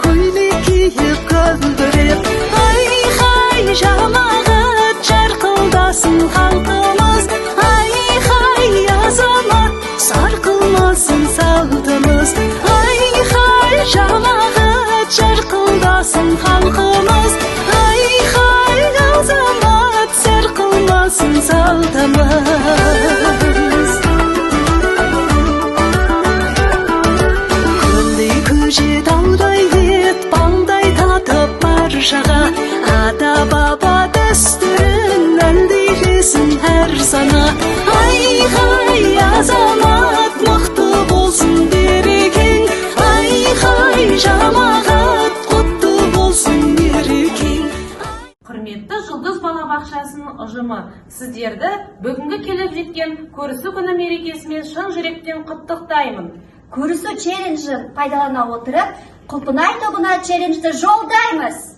көйлек киіп күлдіріп, ай-хай жамағат жарқылдасын халқымыз, ай-хай азамат сарқылмасын салтымыз, ай-хай жамағат жарқылдасын халқымыз, ай-хай азамат сарқылмасын салтымыз. Көлдей көже таудай ет балдай татып баршаға, ата-баба дәстүрін әлдилесін әр сана, ай-хай азамат мықты болсын берекең, ай-хай жамағат құтты болсын мерекең. Құрметті Жұлдыз балабақшасының ұжымы, сіздерді бүгінгі келіп жеткен көрісу күні мерекесімен шын жүректен құттықтаймын. Көрісу челленджін пайдалана отырып, Құлпынай тобына челленджді жолдаймыз.